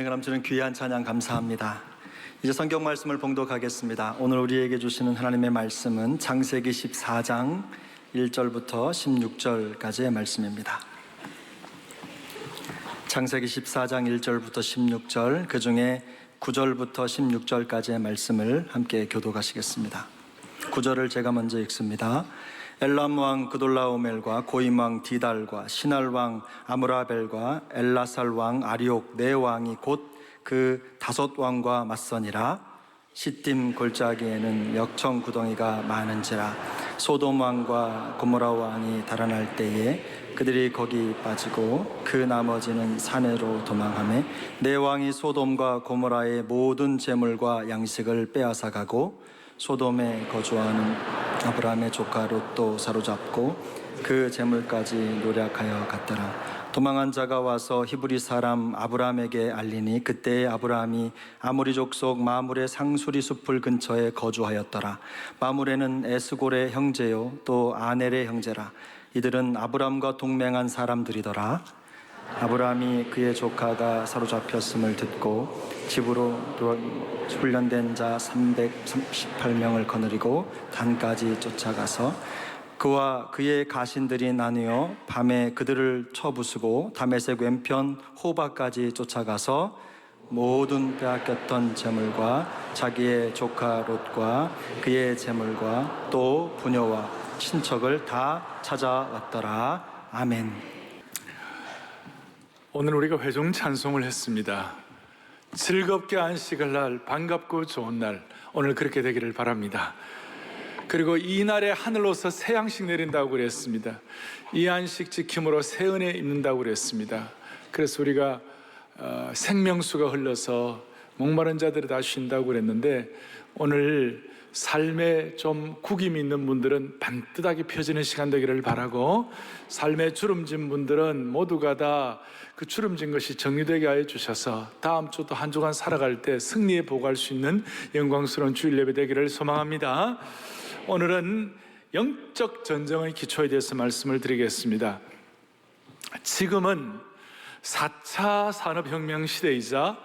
은혜가 넘치는 귀한 찬양 감사합니다. 이제 성경 말씀을 봉독하겠습니다. 오늘 우리에게 주시는 하나님의 말씀은 창세기 14장 1절부터 16절까지의 말씀입니다. 창세기 14장 1절부터 16절, 그 중에 9절부터 16절까지의 말씀을 함께 교독하시겠습니다. 9절을 제가 먼저 읽습니다. 엘람 왕 그돌라오멜과 고임 왕 디달과 시날 왕 아므라벨과 엘라살 왕 아리옥 네 왕이 곧 그 다섯 왕과 맞서니라. 시딤 골짜기에는 역청 구덩이가 많은지라. 소돔 왕과 고모라 왕이 달아날 때에 그들이 거기 빠지고 그 나머지는 산으로 도망하매 네 왕이 소돔과 고모라의 모든 재물과 양식을 빼앗아 가고 소돔에 거주하는 아브라함의 조카 롯도 사로잡고 그 재물까지 노략하여 갔더라. 도망한 자가 와서 히브리 사람 아브라함에게 알리니 그때에 아브라함이 아모리 족속 마므레 상수리 숲을 근처에 거주하였더라. 마므레는 에스골의 형제요 또 아넬의 형제라. 이들은 아브라함과 동맹한 사람들이더라. 아브라함이 그의 조카가 사로잡혔음을 듣고 집으로 훈련된 자 338명을 거느리고 단까지 쫓아가서 그와 그의 가신들이 나뉘어 밤에 그들을 쳐부수고 다메섹 왼편 호바까지 쫓아가서 모든 빼앗겼던 재물과 자기의 조카 롯과 그의 재물과 또 부녀와 친척을 다 찾아왔더라. 아멘. 오늘 우리가 회중 찬송을 했습니다. 즐겁게 안식을 날, 반갑고 좋은 날, 오늘 그렇게 되기를 바랍니다. 그리고 이 날에 하늘로서 새 양식 내린다고 그랬습니다. 이 안식 지킴으로 새 은혜 입는다고 그랬습니다. 그래서 우리가 생명수가 흘러서 목마른 자들이 다 쉰다고 그랬는데, 오늘 삶에 좀 구김이 있는 분들은 반듯하게 펴지는 시간 되기를 바라고, 삶에 주름진 분들은 모두가 다 그 주름진 것이 정리되게 하여 주셔서 다음 주도 한 주간 살아갈 때 승리에 보고할 수 있는 영광스러운 주일 예배 되기를 소망합니다. 오늘은 영적 전쟁의 기초에 대해서 말씀을 드리겠습니다. 지금은 4차 산업혁명 시대이자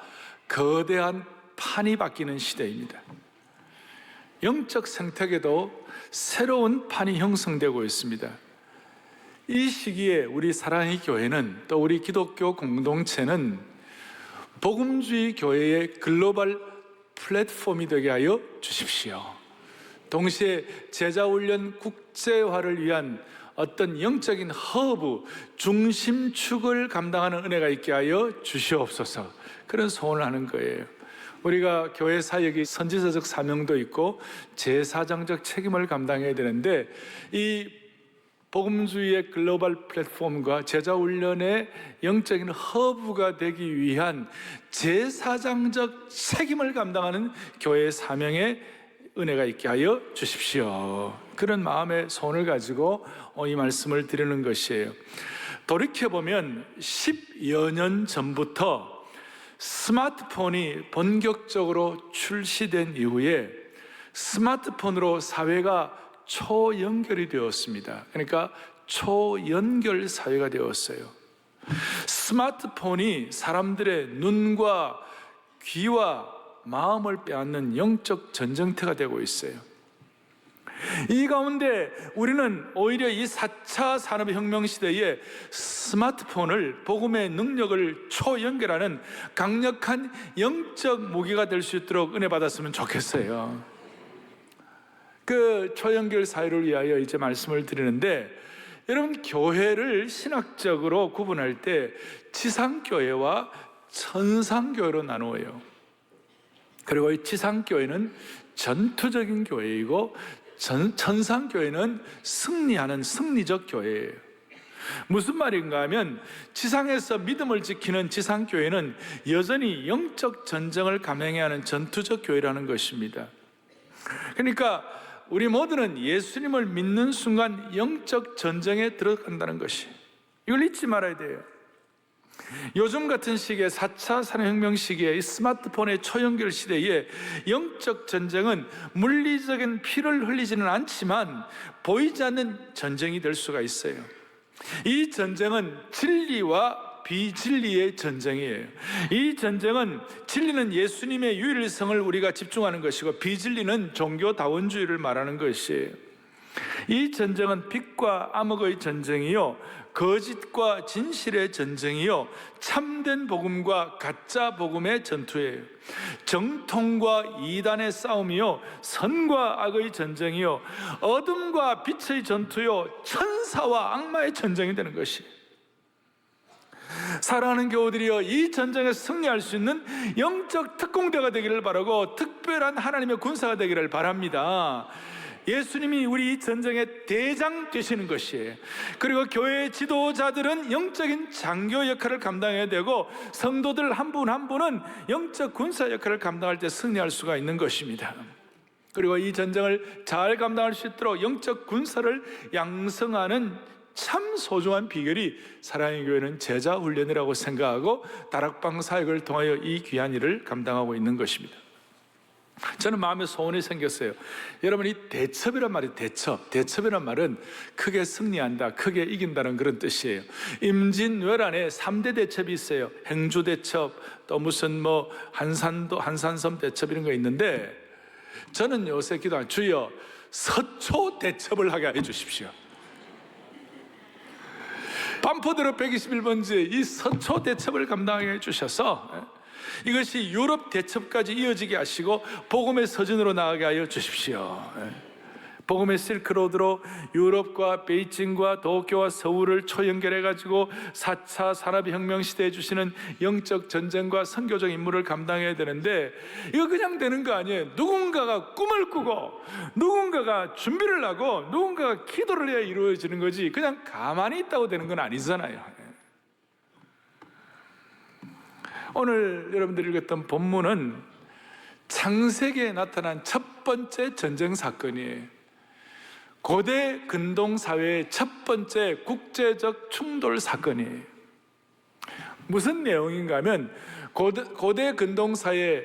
거대한 판이 바뀌는 시대입니다. 영적 생태계도 새로운 판이 형성되고 있습니다. 이 시기에 우리 사랑의 교회는, 또 우리 기독교 공동체는 복음주의 교회의 글로벌 플랫폼이 되게 하여 주십시오. 동시에 제자훈련 국제화를 위한 어떤 영적인 허브, 중심축을 감당하는 은혜가 있게 하여 주시옵소서, 그런 소원을 하는 거예요. 우리가 교회 사역이 선지서적 사명도 있고 제사장적 책임을 감당해야 되는데, 이 복음주의의 글로벌 플랫폼과 제자훈련의 영적인 허브가 되기 위한 제사장적 책임을 감당하는 교회의 사명에 은혜가 있게 하여 주십시오. 그런 마음의 소원을 가지고 이 말씀을 드리는 것이에요. 돌이켜보면 10여 년 전부터 스마트폰이 본격적으로 출시된 이후에 스마트폰으로 사회가 초연결이 되었습니다. 그러니까 초연결 사회가 되었어요. 스마트폰이 사람들의 눈과 귀와 마음을 빼앗는 영적 전쟁터가 되고 있어요. 이 가운데 우리는 오히려 이 4차 산업혁명 시대에 스마트폰을 복음의 능력을 초연결하는 강력한 영적 무기가 될 수 있도록 은혜 받았으면 좋겠어요. 그 초연결 사회를 위하여 이제 말씀을 드리는데, 여러분, 교회를 신학적으로 구분할 때 지상교회와 천상교회로 나누어요. 그리고 이 지상교회는 전투적인 교회이고 천상교회는 승리하는 승리적 교회예요. 무슨 말인가 하면, 지상에서 믿음을 지키는 지상교회는 여전히 영적 전쟁을 감행해야 하는 전투적 교회라는 것입니다. 그러니까 우리 모두는 예수님을 믿는 순간 영적 전쟁에 들어간다는 것이, 이걸 잊지 말아야 돼요. 요즘 같은 시기에 4차 산업혁명 시기에 이 스마트폰의 초연결 시대에 영적 전쟁은 물리적인 피를 흘리지는 않지만 보이지 않는 전쟁이 될 수가 있어요. 이 전쟁은 진리와 비진리의 전쟁이에요. 이 전쟁은, 진리는 예수님의 유일성을 우리가 집중하는 것이고 비진리는 종교다원주의를 말하는 것이에요. 이 전쟁은 빛과 암흑의 전쟁이요, 거짓과 진실의 전쟁이요, 참된 복음과 가짜 복음의 전투예요. 정통과 이단의 싸움이요, 선과 악의 전쟁이요, 어둠과 빛의 전투요, 천사와 악마의 전쟁이 되는 것이에요. 사랑하는 교우들이여, 이 전쟁에 승리할 수 있는 영적 특공대가 되기를 바라고 특별한 하나님의 군사가 되기를 바랍니다. 예수님이 우리 이 전쟁의 대장 되시는 것이에요. 그리고 교회의 지도자들은 영적인 장교 역할을 감당해야 되고, 성도들 한 분 한 분은 영적 군사 역할을 감당할 때 승리할 수가 있는 것입니다. 그리고 이 전쟁을 잘 감당할 수 있도록 영적 군사를 양성하는 참 소중한 비결이 사랑의 교회는 제자 훈련이라고 생각하고 다락방 사역을 통하여 이 귀한 일을 감당하고 있는 것입니다. 저는 마음에 소원이 생겼어요. 여러분, 이 대첩이란 말이 대첩이란 말은 크게 승리한다, 크게 이긴다는 그런 뜻이에요. 임진왜란에 3대 대첩이 있어요. 행주 대첩, 또 무슨 한산섬 대첩 이런 거 있는데, 저는 요새 기도한 주여 서초 대첩을 하게 해 주십시오. 반포대로 121번지 이 서초 대첩을 감당해 주셔서 이것이 유럽 대첩까지 이어지게 하시고 복음의 서진으로 나가게 하여 주십시오. 복음의 실크로드로 유럽과 베이징과 도쿄와 서울을 초연결해가지고 4차 산업혁명 시대에 주시는 영적 전쟁과 선교적 임무를 감당해야 되는데, 이거 그냥 되는 거 아니에요. 누군가가 꿈을 꾸고 누군가가 준비를 하고 누군가가 기도를 해야 이루어지는 거지, 그냥 가만히 있다고 되는 건 아니잖아요. 오늘 여러분들이 읽었던 본문은 창세기에 나타난 첫 번째 전쟁 사건이에요. 고대 근동사회의 첫 번째 국제적 충돌 사건이에요. 무슨 내용인가 하면 고대 근동사회에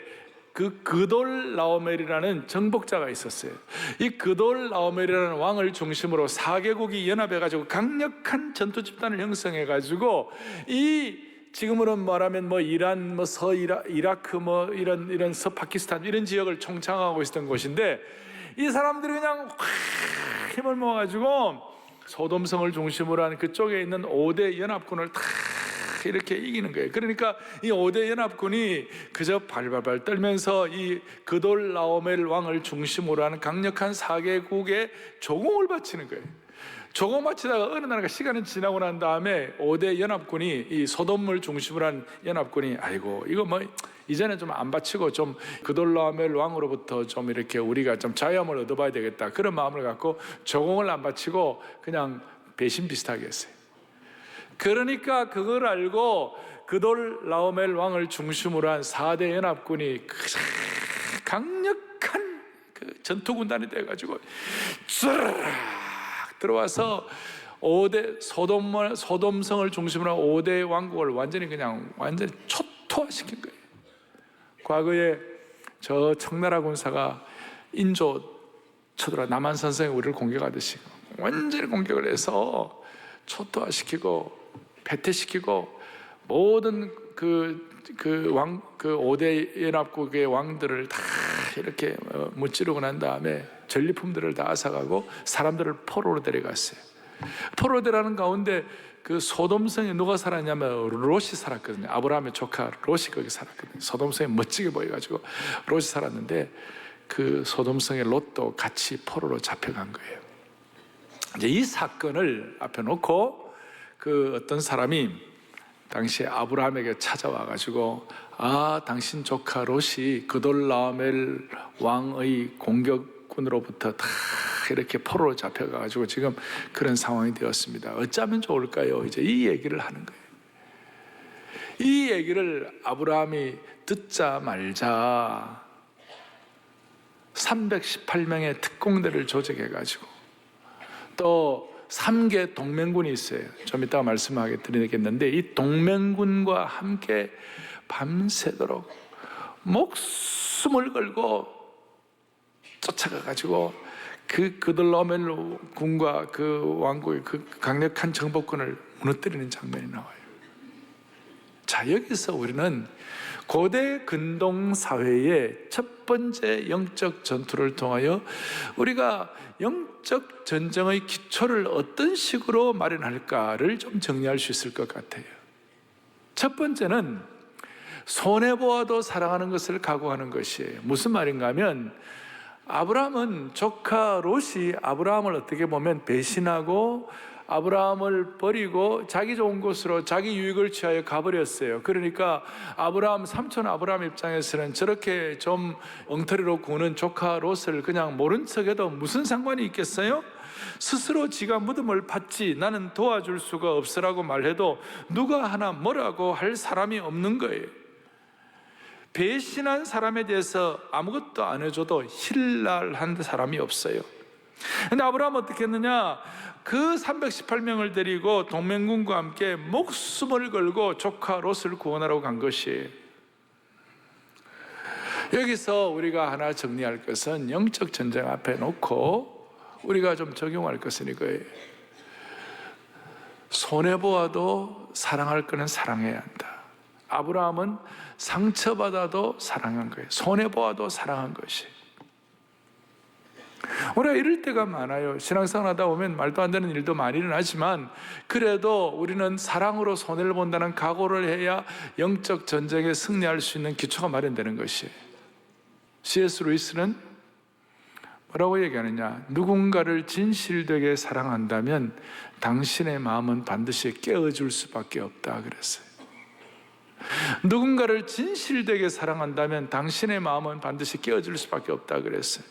그돌라오멜이라는 정복자가 있었어요. 이 그돌라오멜이라는 왕을 중심으로 4개국이 연합해가지고 강력한 전투 집단을 형성해가지고 이 지금으로 말하면 이란, 이라크, 이런 서파키스탄 이런 지역을 총창하고 있었던 곳인데, 이 사람들이 그냥 확 힘을 모아가지고 소돔성을 중심으로 한 그쪽에 있는 5대 연합군을 다 이렇게 이기는 거예요. 그러니까 이 5대 연합군이 그저 발발발 떨면서 이 그돌라오멜 왕을 중심으로 하는 강력한 4개국에 조공을 바치는 거예요. 조공 바치다가 어느 날가 시간이 지나고 난 다음에 5대 연합군이, 이 소돔을 중심으로 한 연합군이, 아이고 이거 이제는 좀 안 바치고 좀 그돌라오멜 왕으로부터 좀 이렇게 우리가 좀 자유함을 얻어봐야 되겠다, 그런 마음을 갖고 조공을 안 바치고 그냥 배신 비슷하게 했어요. 그러니까 그걸 알고 그돌라오멜 왕을 중심으로 한 4대 연합군이 강력한 그 전투군단이 돼가지고 쫙 들어와서 5대 소돔성을 중심으로 한 5대 왕국을 완전히 초토화시킨 거예요. 과거에 저 청나라 군사가 인조 쳐들어 남한 선생이 우리를 공격하듯이 완전히 공격을 해서 초토화시키고 패퇴시키고 모든 그 5대 연합국의 왕들을 다 이렇게 무찌르고 난 다음에 전리품들을 다 앗아가고 사람들을 포로로 데려갔어요. 포로로 데려가는 가운데 그 소돔성에 누가 살았냐면 롯이 살았거든요. 아브라함의 조카 롯이 거기 살았거든요. 소돔성에 멋지게 보여가지고 롯이 살았는데, 그 소돔성의 롯도 같이 포로로 잡혀간 거예요. 이제 이 사건을 앞에 놓고 그 어떤 사람이 당시에 아브라함에게 찾아와가지고, 당신 조카 롯이 그돌라오멜 왕의 공격군으로부터 다 이렇게 포로로 잡혀가지고 지금 그런 상황이 되었습니다. 어쩌면 좋을까요? 이제 이 얘기를 하는 거예요. 이 얘기를 아브라함이 듣자 말자 318명의 특공대를 조직해가지고, 또 3개 동맹군이 있어요. 좀 이따가 말씀하게 드리겠는데, 이 동맹군과 함께 밤새도록 목숨을 걸고 쫓아가가지고 그 그돌라오멜 군과 그 왕국의 그 강력한 정복군을 무너뜨리는 장면이 나와요. 자, 여기서 우리는 고대 근동 사회의 첫 번째 영적 전투를 통하여 우리가 영적 전쟁의 기초를 어떤 식으로 마련할까를 좀 정리할 수 있을 것 같아요. 첫 번째는 손해보아도 사랑하는 것을 각오하는 것이에요. 무슨 말인가 하면, 아브라함은 조카 롯이 아브라함을 어떻게 보면 배신하고 아브라함을 버리고 자기 좋은 곳으로 자기 유익을 취하여 가버렸어요. 그러니까 삼촌 아브라함 입장에서는 저렇게 좀 엉터리로 구는 조카 롯을 그냥 모른 척해도 무슨 상관이 있겠어요? 스스로 지가 무덤을 팠지 나는 도와줄 수가 없으라고 말해도 누가 하나 뭐라고 할 사람이 없는 거예요. 배신한 사람에 대해서 아무것도 안 해줘도 힐날한 사람이 없어요. 근데 아브라함은 어떻게 했느냐? 그 318명을 데리고 동맹군과 함께 목숨을 걸고 조카 롯을 구원하러 간 것이에요. 여기서 우리가 하나 정리할 것은, 영적 전쟁 앞에 놓고 우리가 좀 적용할 것은 이거예요. 손해보아도 사랑할 거는 사랑해야 한다. 아브라함은 상처받아도 사랑한 거예요. 손해보아도 사랑한 것이. 우리가 이럴 때가 많아요. 신앙생활 하다 보면 말도 안 되는 일도 많이 일어나지만 그래도 우리는 사랑으로 손해를 본다는 각오를 해야 영적 전쟁에 승리할 수 있는 기초가 마련되는 것이에요. C.S. 루이스는 뭐라고 얘기하느냐, 누군가를 진실되게 사랑한다면 당신의 마음은 반드시 깨어줄 수밖에 없다 그랬어요. 누군가를 진실되게 사랑한다면 당신의 마음은 반드시 깨어질 수밖에 없다 그랬어요.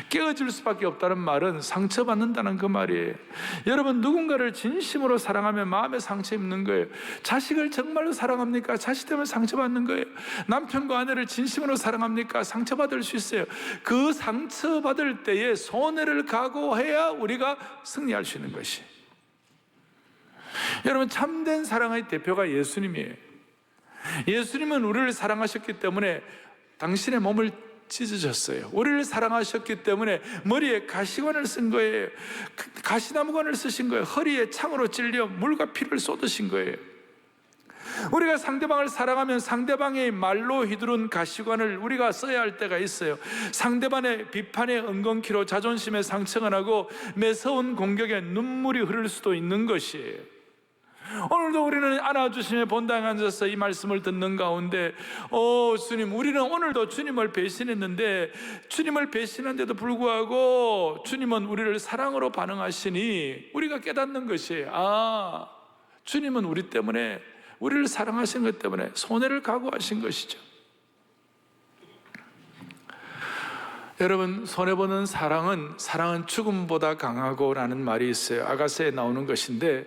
깨어질 수밖에 없다는 말은 상처받는다는 그 말이에요. 여러분, 누군가를 진심으로 사랑하면 마음에 상처 입는 거예요. 자식을 정말로 사랑합니까? 자식 때문에 상처받는 거예요. 남편과 아내를 진심으로 사랑합니까? 상처받을 수 있어요. 그 상처받을 때에 손해를 각오해야 우리가 승리할 수 있는 것이. 여러분, 참된 사랑의 대표가 예수님이에요. 예수님은 우리를 사랑하셨기 때문에 당신의 몸을 찢으셨어요. 우리를 사랑하셨기 때문에 머리에 가시관을 쓴 거예요. 가시나무관을 쓰신 거예요. 허리에 창으로 찔려 물과 피를 쏟으신 거예요. 우리가 상대방을 사랑하면 상대방의 말로 휘두른 가시관을 우리가 써야 할 때가 있어요. 상대방의 비판에 엉겅퀴로 자존심에 상처가 나고 매서운 공격에 눈물이 흐를 수도 있는 것이에요. 오늘도 우리는 안아주심의 본당에 앉아서 이 말씀을 듣는 가운데 주님, 우리는 오늘도 주님을 배신했는데 주님을 배신한데도 불구하고 주님은 우리를 사랑으로 반응하시니 우리가 깨닫는 것이에요. 주님은 우리 때문에, 우리를 사랑하신 것 때문에 손해를 각오하신 것이죠. 여러분, 손해보는 사랑은 죽음보다 강하고 라는 말이 있어요. 아가서에 나오는 것인데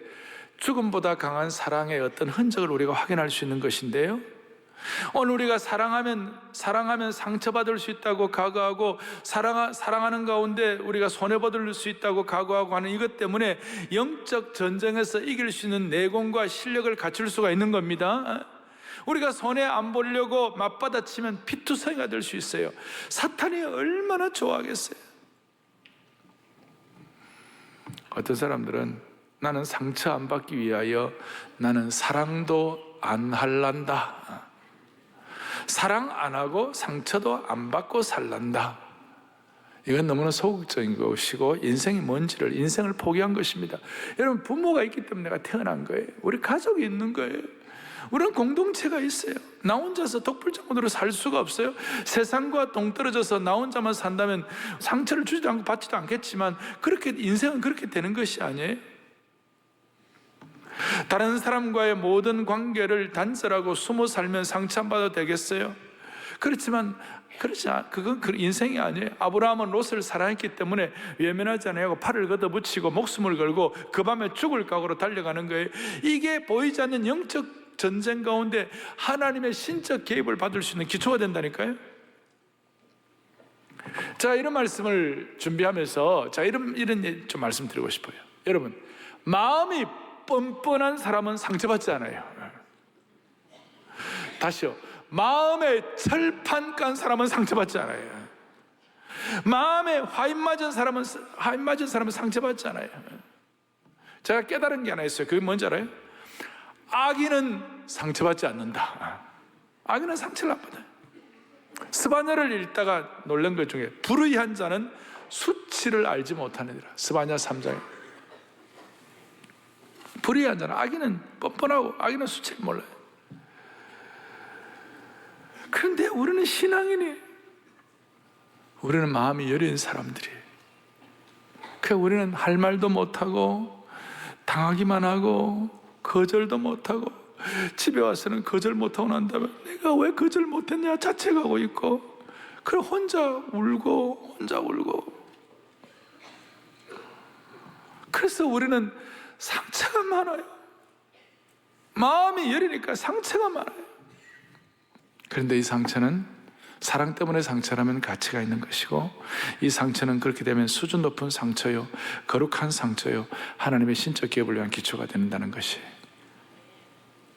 죽음보다 강한 사랑의 어떤 흔적을 우리가 확인할 수 있는 것인데요, 오늘 우리가 사랑하면 상처받을 수 있다고 각오하고 사랑하는 가운데 우리가 손해받을 수 있다고 각오하고 하는 이것 때문에 영적 전쟁에서 이길 수 있는 내공과 실력을 갖출 수가 있는 겁니다. 우리가 손해 안 보려고 맞받아치면 피투성이가 될 수 있어요. 사탄이 얼마나 좋아하겠어요. 어떤 사람들은 나는 상처 안 받기 위하여 나는 사랑도 안 할란다, 사랑 안 하고 상처도 안 받고 살란다. 이건 너무나 소극적인 것이고 인생이 뭔지를, 인생을 포기한 것입니다. 여러분, 부모가 있기 때문에 내가 태어난 거예요. 우리 가족이 있는 거예요. 우리는 공동체가 있어요. 나 혼자서 독불장군으로 살 수가 없어요. 세상과 동떨어져서 나 혼자만 산다면 상처를 주지도 않고 받지도 않겠지만 그렇게 인생은 그렇게 되는 것이 아니에요. 다른 사람과의 모든 관계를 단절하고 숨어 살면 상처 안 받아도 되겠어요? 그렇지만 그건 그 인생이 아니에요. 아브라함은 롯을 사랑했기 때문에 외면하지 않아요. 팔을 걷어붙이고 목숨을 걸고 그 밤에 죽을 각오로 달려가는 거예요. 이게 보이지 않는 영적 전쟁 가운데 하나님의 신적 개입을 받을 수 있는 기초가 된다니까요. 자, 이런 말씀을 준비하면서 이런 좀 말씀드리고 싶어요. 여러분, 마음이 뻔뻔한 사람은 상처받지 않아요. 다시요, 마음에 철판 깐 사람은 상처받지 않아요. 마음에 화인 맞은 사람은 상처받지 않아요. 제가 깨달은 게 하나 있어요. 그게 뭔지 알아요? 악인은 상처받지 않는다. 악인은 상처를 안 받아요. 스바냐를 읽다가 놀란 것 중에 불의한 자는 수치를 알지 못하느니라. 스바냐 3장에 불의한 자는, 악인은 뻔뻔하고 악인은 수치를 몰라요. 그런데 우리는 신앙인이, 우리는 마음이 여린 사람들이에요. 그러니까 우리는 할 말도 못하고 당하기만 하고 거절도 못하고 집에 와서는 거절 못하고 난 다음에 내가 왜 거절 못했냐 자책하고 있고, 그럼 혼자 울고. 그래서 우리는 상처가 많아요. 마음이 여리니까 상처가 많아요. 그런데 이 상처는 사랑 때문에 상처라면 가치가 있는 것이고, 이 상처는 그렇게 되면 수준 높은 상처요, 거룩한 상처요, 하나님의 신적 기업을 위한 기초가 된다는 것이에요.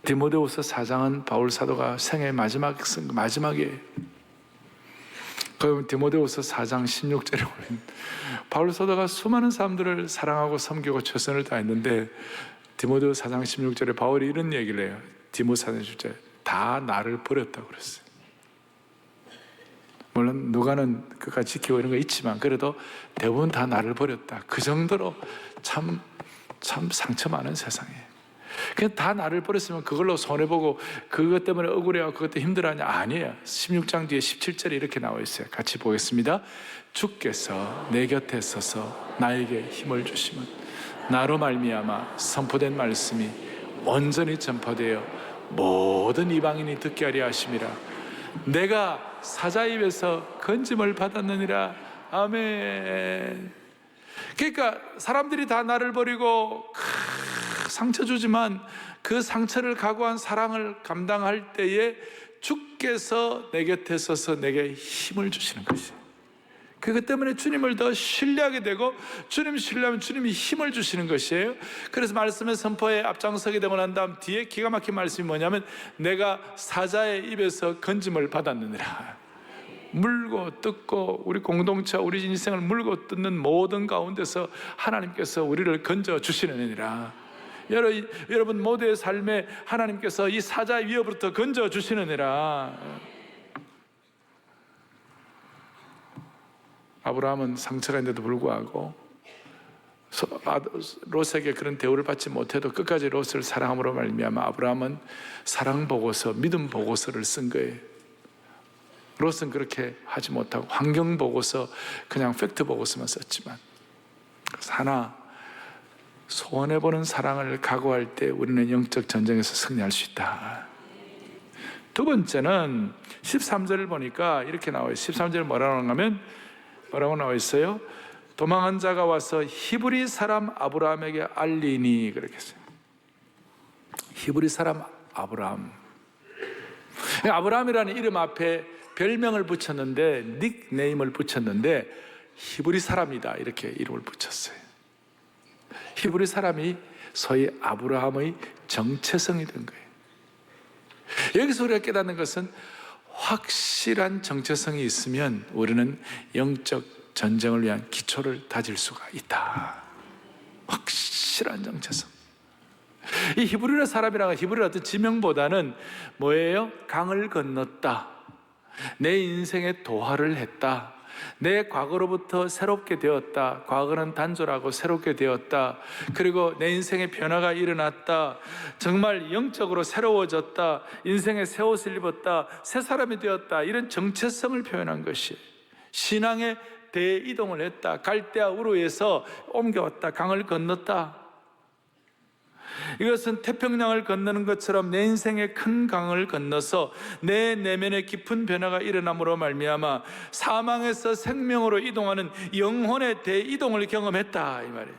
디모데후서 4장은 바울 사도가 생애 마지막이에요. 그 디모데후서 4장 16절에 보면 바울 사도가 수많은 사람들을 사랑하고 섬기고 최선을 다했는데 디모데후서 4장 16절에 바울이 이런 얘기를 해요. 디모데 4장 16절에 다 나를 버렸다고 그랬어요. 물론 누가는 끝까지 지키고 이런 거 있지만 그래도 대부분 다 나를 버렸다. 그 정도로 참 상처 많은 세상이에요. 그냥 다 나를 버렸으면 그걸로 손해보고 그것 때문에 억울해하고 그것 때문에 힘들어하냐? 아니에요. 16장 뒤에 17절에 이렇게 나와 있어요. 같이 보겠습니다. 주께서 내 곁에 서서 나에게 힘을 주시면 나로 말미암아 선포된 말씀이 온전히 전파되어 모든 이방인이 듣게 하려 하심이라. 내가 사자 입에서 건짐을 받았느니라. 아멘. 그러니까 사람들이 다 나를 버리고 상처 주지만 그 상처를 각오한 사랑을 감당할 때에 주께서 내 곁에 서서 내게 힘을 주시는 것이에요. 그것 때문에 주님을 더 신뢰하게 되고 주님 신뢰하면 주님이 힘을 주시는 것이에요. 그래서 말씀의 선포에 앞장서게 되고 난 다음 뒤에 기가 막힌 말씀이 뭐냐면 내가 사자의 입에서 건짐을 받았느니라. 물고 뜯고 우리 공동체 우리 인생을 물고 뜯는 모든 가운데서 하나님께서 우리를 건져 주시느니라. 여러분 모두의 삶에 하나님께서 이 사자의 위협으로부터 건져 주시느니라. 아브라함은 상처가 있는데도 불구하고 롯에게 그런 대우를 받지 못해도 끝까지 롯을 사랑함으로 말미암아 아브라함은 사랑 보고서, 믿음 보고서를 쓴 거예요. 롯은 그렇게 하지 못하고 환경 보고서, 그냥 팩트 보고서만 썼지만, 하나 소원해보는 사랑을 각오할 때 우리는 영적 전쟁에서 승리할 수 있다. 두 번째는 13절을 보니까 이렇게 나와요. 13절에 뭐라고 나와 있어요? 도망한 자가 와서 히브리 사람 아브라함에게 알리니, 그렇게 했어요. 히브리 사람 아브라함. 아브라함이라는 이름 앞에 별명을 붙였는데, 닉네임을 붙였는데 히브리 사람이다 이렇게 이름을 붙였어요. 히브리 사람이 소위 아브라함의 정체성이 된 거예요. 여기서 우리가 깨닫는 것은 확실한 정체성이 있으면 우리는 영적 전쟁을 위한 기초를 다질 수가 있다. 확실한 정체성. 이 히브리의 사람이라는 히브리의 어떤 지명보다는 뭐예요? 강을 건넜다, 내 인생에 도하를 했다, 내 과거로부터 새롭게 되었다, 과거는 단절하고 새롭게 되었다, 그리고 내 인생에 변화가 일어났다, 정말 영적으로 새로워졌다, 인생에 새 옷을 입었다, 새 사람이 되었다, 이런 정체성을 표현한 것이 신앙의 대이동을 했다. 갈대아 우르에서 옮겨왔다, 강을 건넜다. 이것은 태평양을 건너는 것처럼 내 인생의 큰 강을 건너서 내 내면에 깊은 변화가 일어남으로 말미암아 사망에서 생명으로 이동하는 영혼의 대이동을 경험했다, 이 말이에요.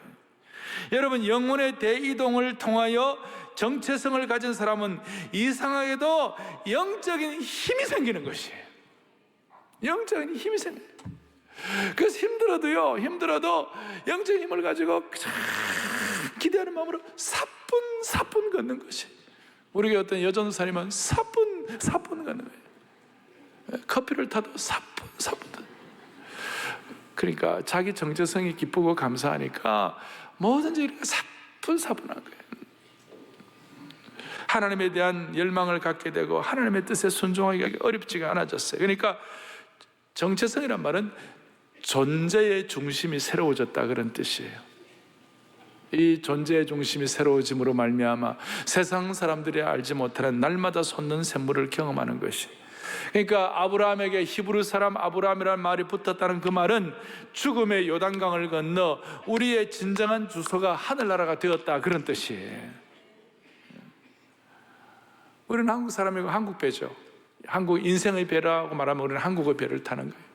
여러분, 영혼의 대이동을 통하여 정체성을 가진 사람은 이상하게도 영적인 힘이 생기는 것이에요. 영적인 힘이 생겨요. 그래서 힘들어도 영적인 힘을 가지고 기대하는 마음으로 사뿐 걷는 것이, 우리가 어떤 여전사님은 사뿐 걷는 거예요. 커피를 타도 사뿐. 그러니까 자기 정체성이 기쁘고 감사하니까 뭐든지 사뿐한 거예요. 하나님에 대한 열망을 갖게 되고 하나님의 뜻에 순종하기가 어렵지가 않아졌어요. 그러니까 정체성이란 말은 존재의 중심이 새로워졌다, 그런 뜻이에요. 이 존재의 중심이 새로워짐으로 말미암아 세상 사람들이 알지 못하는 날마다 솟는 샘물을 경험하는 것이, 그러니까 아브라함에게 히브리 사람 아브라함이라는 말이 붙었다는 그 말은 죽음의 요단강을 건너 우리의 진정한 주소가 하늘나라가 되었다, 그런 뜻이에요. 우리는 한국 사람이고 한국 배죠. 한국 인생의 배라고 말하면 우리는 한국의 배를 타는 거예요.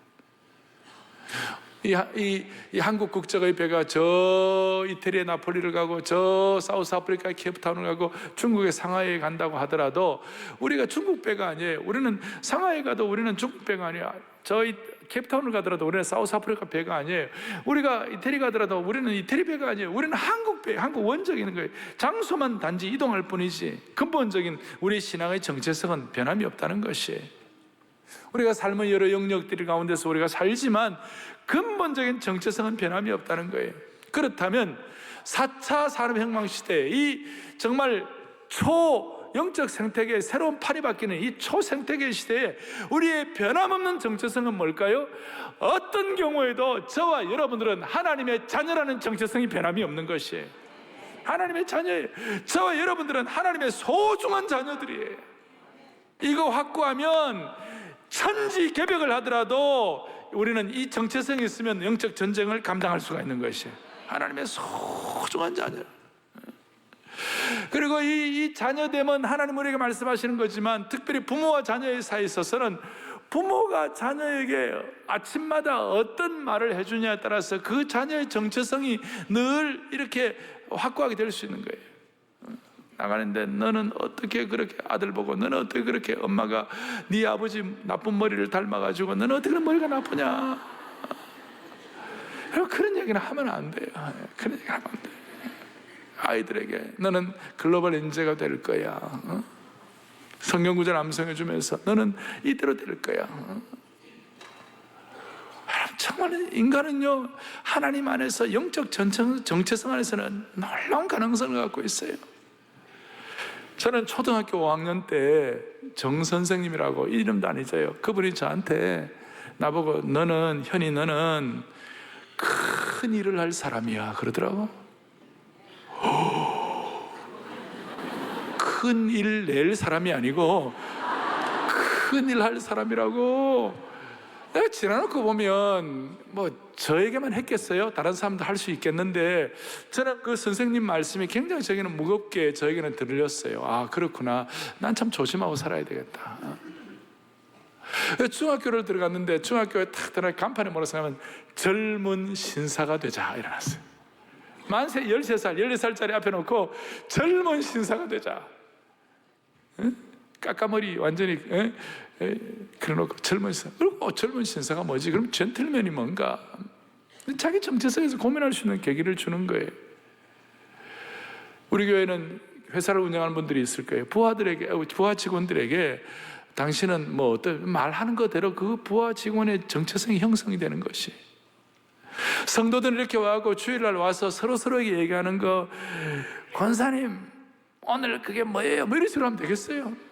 이 한국 국적의 배가 저 이태리의 나폴리를 가고 저 사우스 아프리카의 케이프타운을 가고 중국의 상하이에 간다고 하더라도 우리가 중국 배가 아니에요. 우리는 상하이에 가도 우리는 중국 배가 아니야. 저 케이프타운을 가더라도 우리는 사우스 아프리카 배가 아니에요. 우리가 이태리 가더라도 우리는 이태리 배가 아니에요. 우리는 한국 배, 한국 원적인 거예요. 장소만 단지 이동할 뿐이지 근본적인 우리 신앙의 정체성은 변함이 없다는 것이에요. 우리가 삶의 여러 영역들 가운데서 우리가 살지만 근본적인 정체성은 변함이 없다는 거예요. 그렇다면 4차 산업혁명 시대에 이 정말 영적 생태계의 새로운 팔이 바뀌는 이 초생태계 시대에 우리의 변함없는 정체성은 뭘까요? 어떤 경우에도 저와 여러분들은 하나님의 자녀라는 정체성이 변함이 없는 것이에요. 하나님의 자녀예요. 저와 여러분들은 하나님의 소중한 자녀들이에요. 이거 확고하면 천지개벽을 하더라도 우리는 이 정체성이 있으면 영적 전쟁을 감당할 수가 있는 것이에요. 하나님의 소중한 자녀. 그리고 이 자녀됨은 하나님 우리에게 말씀하시는 거지만, 특별히 부모와 자녀의 사이에 있어서는 부모가 자녀에게 아침마다 어떤 말을 해주냐에 따라서 그 자녀의 정체성이 늘 이렇게 확고하게 될 수 있는 거예요. 나가는데 너는 어떻게 그렇게 아들 보고, 너는 어떻게 그렇게 엄마가 네 아버지 나쁜 머리를 닮아가지고 너는 어떻게 머리가 나쁘냐, 그런 얘기는 하면 안 돼요. 그런 얘기 하면 안 돼요. 아이들에게 너는 글로벌 인재가 될 거야, 성경 구절 암송해주면서 너는 이대로 될 거야. 정말 인간은요, 하나님 안에서 영적 정체성 안에서는 놀라운 가능성을 갖고 있어요. 저는 초등학교 5학년 때 정 선생님이라고, 이름도 안 잊어요. 그분이 저한테 나보고 현이 너는 큰 일을 할 사람이야 그러더라고. 큰 일 낼 사람이 아니고 큰 일 할 사람이라고. 내가 지나놓고 보면 저에게만 했겠어요? 다른 사람도 할 수 있겠는데, 저는 그 선생님 말씀이 굉장히 저에게는 무겁게 저에게는 들렸어요. 아, 그렇구나. 난 참 조심하고 살아야 되겠다. 중학교를 들어갔는데, 중학교에 탁 들어가 간판에 뭐라고 생각하면 젊은 신사가 되자 이래놨어요. 만세 13살, 14살짜리 앞에 놓고 젊은 신사가 되자. 까까머리 완전히 그래놓고 젊은 신사. 그리고 젊은 신사가 뭐지? 그럼 젠틀맨이 뭔가? 자기 정체성에서 고민할 수 있는 계기를 주는 거예요. 우리 교회는 회사를 운영하는 분들이 있을 거예요. 부하 직원들에게 당신은 어떤 말하는 거대로 그 부하 직원의 정체성이 형성이 되는 것이. 성도들은 이렇게 와서 주일날 와서 서로에게 얘기하는 거, 권사님 오늘 그게 뭐예요? 이런 식으로 하면 되겠어요?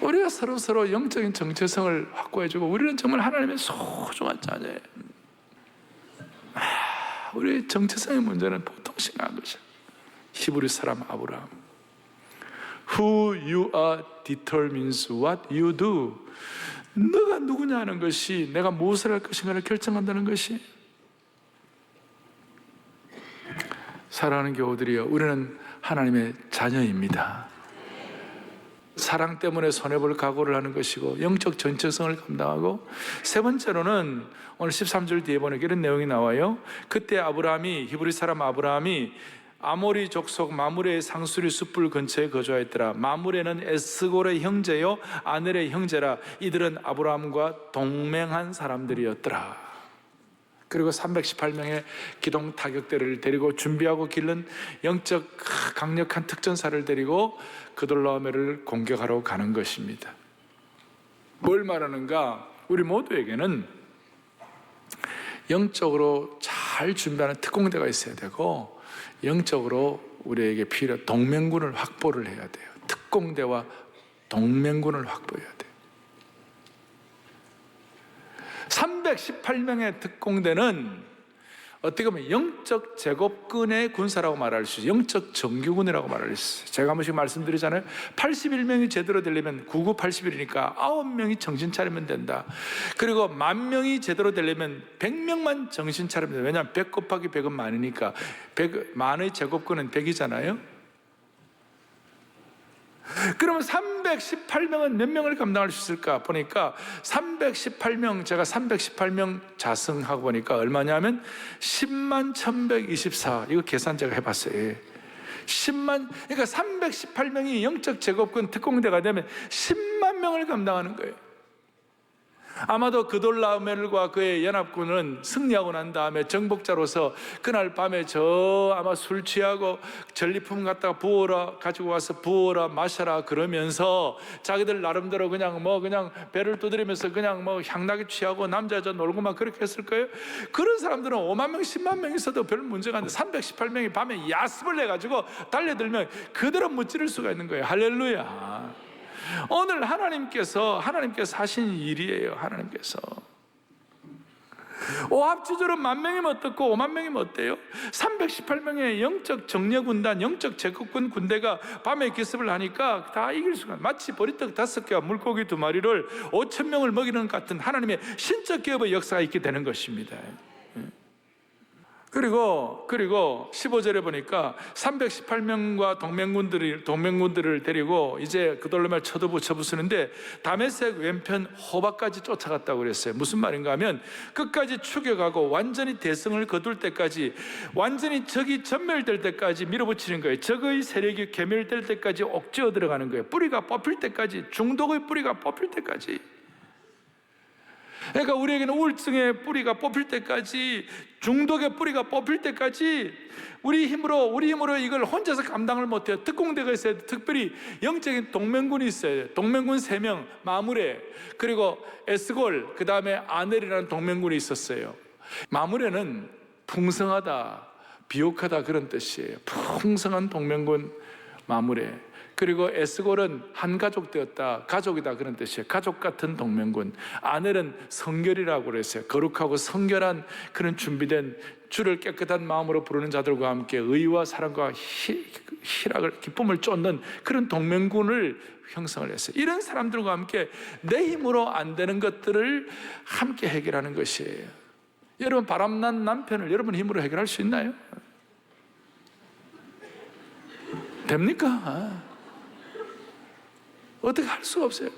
우리가 서로 영적인 정체성을 확보해주고, 우리는 정말 하나님의 소중한 자녀예요. 우리의 정체성의 문제는 보통 심각한 것이야. 히브리 사람 아브라함, Who you are determines what you do. 너가 누구냐 하는 것이 내가 무엇을 할 것인가를 결정한다는 것이. 사랑하는 교우들이여, 우리는 하나님의 자녀입니다. 사랑 때문에 손해볼 각오를 하는 것이고, 영적 정체성을 감당하고, 세 번째로는 오늘 13절 뒤에 보니까 이런 내용이 나와요. 그때 히브리 사람 아브라함이 아모리 족속 마므레의 상수리 숯불 근처에 거주하였더라. 마므레는 에스골의 형제요 아넬의 형제라. 이들은 아브라함과 동맹한 사람들이었더라. 그리고 318명의 기동 타격대를 데리고 준비하고 기른 영적 강력한 특전사를 데리고 그돌라오메를 공격하러 가는 것입니다. 뭘 말하는가? 우리 모두에게는 영적으로 잘 준비하는 특공대가 있어야 되고, 영적으로 우리에게 필요한 동맹군을 확보를 해야 돼요. 특공대와 동맹군을 확보해야 돼요. 318명의 특공대는 어떻게 보면 영적 제곱군의 군사라고 말할 수 있어요. 영적 정규군이라고 말할 수 있어요. 제가 한 번씩 말씀드리잖아요. 81명이 제대로 되려면 9981이니까 9명이 정신 차리면 된다. 그리고 10,000명이 제대로 되려면 100명만 정신 차리면 된다. 왜냐하면 100 곱하기 100은 많으니까. 1000의 제곱군은 100이잖아요. 그러면 318명은 몇 명을 감당할 수 있을까 보니까 318명, 제가 318명 자승하고 보니까 얼마냐면 10만 1124. 이거 계산 제가 해봤어요. 10만, 그러니까 318명이 영적 제곱군 특공대가 되면 10만 명을 감당하는 거예요. 아마도 그돌라오멜과 그의 연합군은 승리하고 난 다음에 정복자로서 그날 밤에 아마 술 취하고 전리품 갖다가 부어라 가지고 와서 부어라 마셔라 그러면서 자기들 나름대로 그냥 배를 두드리면서 그냥 향나게 취하고 남자 여자 놀고 막 그렇게 했을 거예요. 그런 사람들은 5만 명 10만 명 있어도 별 문제가 안 돼. 318명이 밤에 야습을 해가지고 달려들면 그대로 무찌를 수가 있는 거예요. 할렐루야. 오늘 하나님께서 하신 일이에요. 하나님께서 오합지졸은 10,000명이면 어떻고 5만 명이면 어때요? 318명의 영적 정예군단, 영적 제국군 군대가 밤에 기습을 하니까 다 이길 수가, 마치 보리떡 5개와 물고기 2마리를 5,000명을 먹이는 것 같은 하나님의 신적 기업의 역사가 있게 되는 것입니다. 그리고 15절에 보니까 318명과 동맹군들을 데리고 이제 그돌라오멜 쳐부수는데 다메섹 왼편 호바까지 쫓아갔다고 그랬어요. 무슨 말인가 하면 끝까지 추격하고 완전히 대성을 거둘 때까지, 완전히 적이 전멸될 때까지 밀어붙이는 거예요. 적의 세력이 괴멸될 때까지 옥죄어 들어가는 거예요. 뿌리가 뽑힐 때까지, 중독의 뿌리가 뽑힐 때까지. 그러니까 우리에게는 우울증의 뿌리가 뽑힐 때까지, 중독의 뿌리가 뽑힐 때까지 우리 힘으로 이걸 혼자서 감당을 못해요. 특공대가 있어야 돼. 특별히 영적인 동맹군이 있어야 돼요. 동맹군 3명, 마므레, 그리고 에스골, 그 다음에 아넬이라는 동맹군이 있었어요. 마므레는 풍성하다, 비옥하다 그런 뜻이에요. 풍성한 동맹군 마므레. 그리고 에스골은 한가족 되었다, 가족이다 그런 뜻이에요. 가족 같은 동맹군. 아넬은 성결이라고 그랬어요. 거룩하고 성결한 그런 준비된, 주를 깨끗한 마음으로 부르는 자들과 함께 의와 사랑과 희락을, 기쁨을 쫓는 그런 동맹군을 형성을 했어요. 이런 사람들과 함께 내 힘으로 안 되는 것들을 함께 해결하는 것이에요. 여러분, 바람난 남편을 여러분 힘으로 해결할 수 있나요? 됩니까? 어떻게 할 수가 없어요.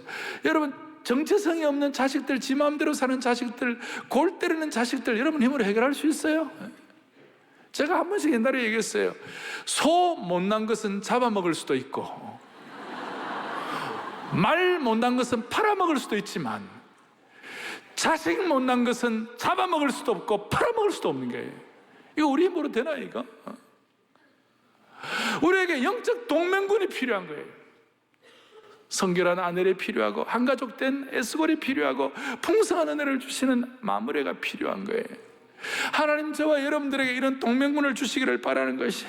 여러분, 정체성이 없는 자식들, 지 마음대로 사는 자식들, 골 때리는 자식들 여러분 힘으로 해결할 수 있어요? 제가 한 번씩 옛날에 얘기했어요. 소 못난 것은 잡아먹을 수도 있고, 말 못난 것은 팔아먹을 수도 있지만, 자식 못난 것은 잡아먹을 수도 없고 팔아먹을 수도 없는 거예요. 이거 우리 힘으로 되나 이거? 우리에게 영적 동맹군이 필요한 거예요. 성결한 아넬이 필요하고, 한가족된 에스골이 필요하고, 풍성한 은혜를 주시는 마므레가 필요한 거예요. 하나님, 저와 여러분들에게 이런 동맹군을 주시기를 바라는 것이,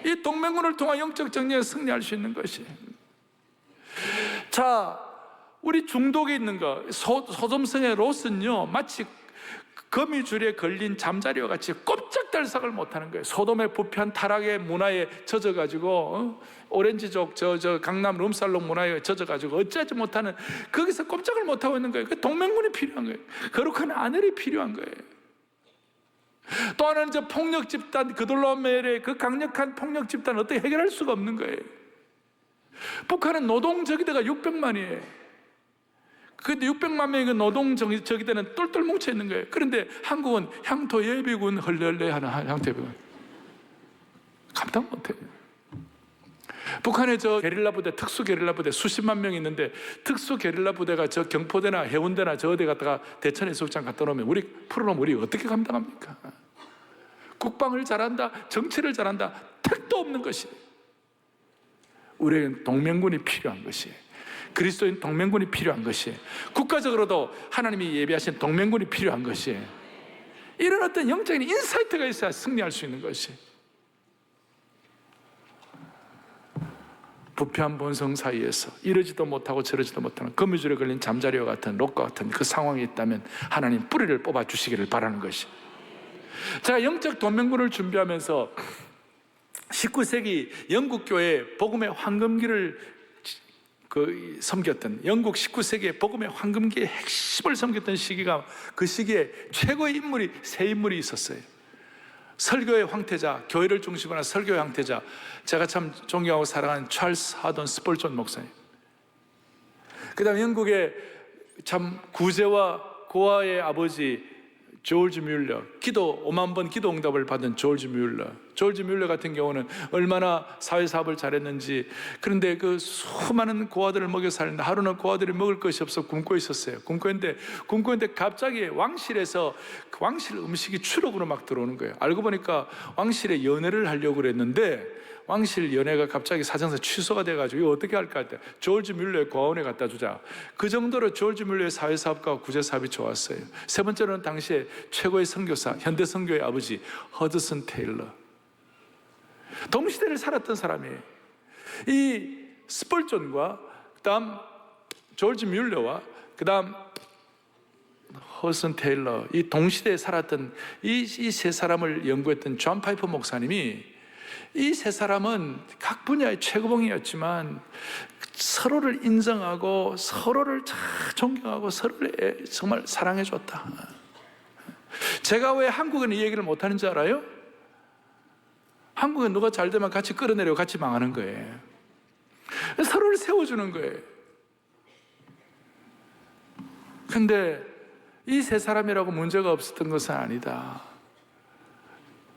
이 동맹군을 통한 영적 정리에 승리할 수 있는 것이. 자, 우리 중독에 있는 거, 소돔성의 롯은요, 마치 거미줄에 걸린 잠자리와 같이 꼼짝달싹을 못하는 거예요. 소돔의 부패한 타락의 문화에 젖어가지고, 오렌지족 강남 룸살롱 문화에 젖어가지고 어찌하지 못하는, 거기서 꼼짝을 못하고 있는 거예요. 그 동맹군이 필요한 거예요. 거룩한 아넬이 필요한 거예요. 또 하나는 저 폭력 집단, 그돌라오멜의 그 강력한 폭력 집단 어떻게 해결할 수가 없는 거예요. 북한은 노동적이대가 600만이에요. 근데 600만 명의 그 노동적이대는 똘똘 뭉쳐 있는 거예요. 그런데 한국은 향토 예비군 헐레헐레 하는 향토 예비군 감당 못해요. 북한에 저 게릴라 부대, 특수 게릴라 부대 수십만 명이 있는데, 특수 게릴라 부대가 저 경포대나 해운대나 저 어디 갔다가 대천 해수욕장 갖다 놓으면 우리 어떻게 감당합니까? 국방을 잘한다, 정치를 잘한다, 택도 없는 것이. 우리에겐 동맹군이 필요한 것이, 그리스도인 동맹군이 필요한 것이, 국가적으로도 하나님이 예비하신 동맹군이 필요한 것이, 이런 어떤 영적인 인사이트가 있어야 승리할 수 있는 것이. 부패한 본성 사이에서 이러지도 못하고 저러지도 못하는 거미줄에 걸린 잠자리와 같은 롯과 같은 그 상황이 있다면 하나님 뿌리를 뽑아 주시기를 바라는 것이. 제가 영적 동맹군을 준비하면서 19세기 영국 교회 복음의 황금기를 섬겼던, 영국 19세기의 복음의 황금기의 핵심을 섬겼던 시기가, 그 시기에 최고의 인물이 세 인물이 있었어요. 설교의 황태자, 교회를 중심으로 한 설교의 황태자, 제가 참 존경하고 사랑하는 찰스 하던 스펄전 목사님. 그 다음에 영국의 참 구제와 고아의 아버지 조지 뮬러, 5만 번 기도 응답을 받은 조지 뮬러. 조지 뮬러 같은 경우는 얼마나 사회사업을 잘했는지. 그런데 그 수많은 고아들을 먹여 살는데 하루는 고아들이 먹을 것이 없어 굶고 있었어요. 굶고 있는데 갑자기 왕실에서 그 왕실 음식이 추록으로 막 들어오는 거예요. 알고 보니까 왕실에 연애를 하려고 그랬는데 왕실 연애가 갑자기 사정상 취소가 돼가지고 이거 어떻게 할까 했대. 조지 뮬러의 고아원에 갖다 주자. 그 정도로 조지 뮬러의 사회사업과 구제사업이 좋았어요. 세 번째로는 당시에 최고의 선교사, 현대 선교의 아버지 허드슨 테일러. 동시대를 살았던 사람이에요. 이 스펄전과 그다음 조지 뮬러와 그다음 허드슨 테일러, 이 동시대에 살았던 이 세 사람을 연구했던 존 파이퍼 목사님이 이 세 사람은 각 분야의 최고봉이었지만 서로를 인정하고 서로를 잘 존경하고 서로를 정말 사랑해 줬다. 제가 왜 한국에는 이 얘기를 못하는 줄 알아요? 한국에 누가 잘 되면 같이 끌어내려고 같이 망하는 거예요. 서로를 세워주는 거예요. 근데 이 세 사람이라고 문제가 없었던 것은 아니다.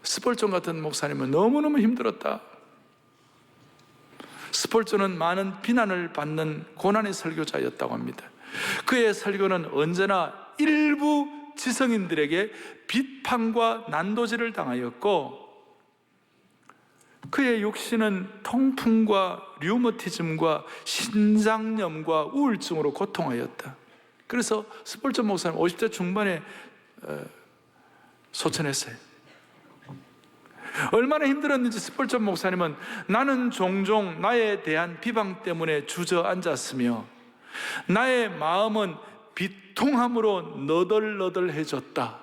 스펄전 같은 목사님은 너무너무 힘들었다. 스펄전은 많은 비난을 받는 고난의 설교자였다고 합니다. 그의 설교는 언제나 일부 지성인들에게 비판과 난도질을 당하였고, 그의 육신은 통풍과 류머티즘과 신장염과 우울증으로 고통하였다. 그래서 스펄전 목사님 50대 중반에 소천했어요. 얼마나 힘들었는지 스펄전 목사님은 나는 종종 나에 대한 비방 때문에 주저앉았으며 나의 마음은 비통함으로 너덜너덜해졌다.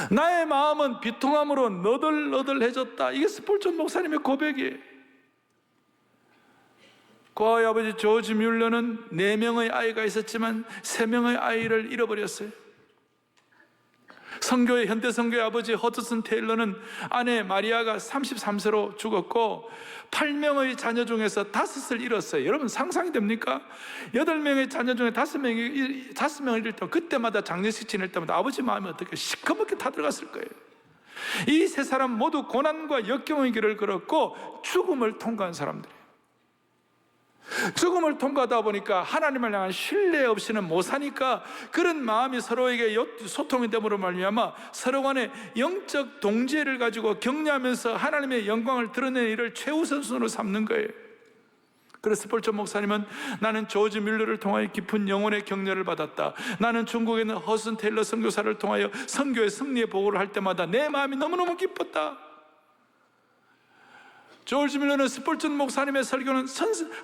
나의 마음은 비통함으로 너덜너덜해졌다. 이게 스펄전 목사님의 고백이에요. 고아의 아버지 조지 뮬러는 4명의 아이가 있었지만 3명의 아이를 잃어버렸어요. 선교의 현대 선교의 아버지 허드슨 테일러는 아내 마리아가 33세로 죽었고 8명의 자녀 중에서 5을 잃었어요. 여러분 상상이 됩니까? 8명의 자녀 중에 5명을 잃을 때 그때마다 장례식 지낼 때마다 아버지 마음이 어떻게 시커멓게 타들어갔을 거예요. 이 세 사람 모두 고난과 역경의 길을 걸었고 죽음을 통과한 사람들이에요. 죽음을 통과하다 보니까 하나님을 향한 신뢰 없이는 못 사니까 그런 마음이 서로에게 소통이 됨으로 말미암아 서로 간에 영적 동지애를 가지고 격려하면서 하나님의 영광을 드러내는 일을 최우선순으로 삼는 거예요. 그래서 스펄전 목사님은 나는 조지 뮬러를 통하여 깊은 영혼의 격려를 받았다. 나는 중국에 있는 허슨 테일러 선교사를 통하여 선교의 승리의 보고를 할 때마다 내 마음이 너무너무 기뻤다. 조지 뮬러는 스펄전 목사님의 설교는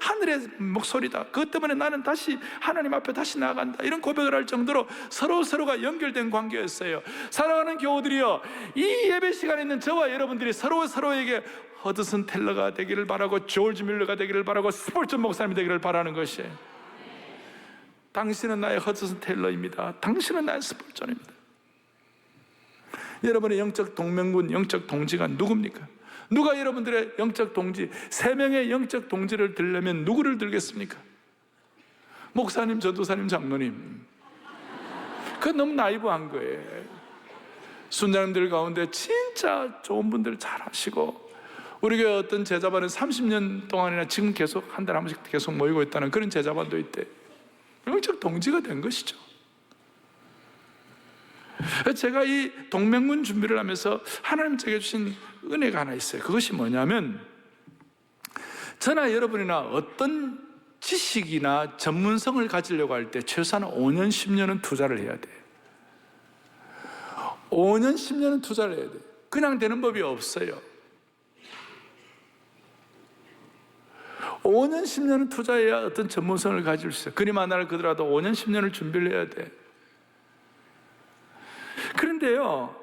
하늘의 목소리다. 그것 때문에 나는 다시 하나님 앞에 다시 나아간다. 이런 고백을 할 정도로 서로가 연결된 관계였어요. 사랑하는 교우들이여, 이 예배 시간에 있는 저와 여러분들이 서로에게 허드슨 텔러가 되기를 바라고 조지 뮬러가 되기를 바라고 스펄전 목사님이 되기를 바라는 것이에요. 당신은 나의 허드슨 텔러입니다. 당신은 나의 스펄전입니다. 여러분의 영적 동맹군, 영적 동지가 누굽니까? 누가 여러분들의 영적 동지, 3명의 영적 동지를 들려면 누구를 들겠습니까? 목사님, 전도사님, 장로님. 그건 너무 나이브한 거예요. 순장님들 가운데 진짜 좋은 분들 잘 하시고, 우리 교회 어떤 제자반은 30년 동안이나 지금 계속 한 달에 한 번씩 계속 모이고 있다는 그런 제자반도 있대. 영적 동지가 된 것이죠. 제가 이 동맹군 준비를 하면서 하나님 제게 주신 은혜가 하나 있어요. 그것이 뭐냐면, 저나 여러분이나 어떤 지식이나 전문성을 가지려고 할 때 최소한 5년, 10년은 투자를 해야 돼. 5년, 10년은 투자를 해야 돼. 그냥 되는 법이 없어요. 5년, 10년은 투자해야 어떤 전문성을 가질 수 있어요. 그림 하나를 그더라도 5년, 10년을 준비를 해야 돼. 그런데요,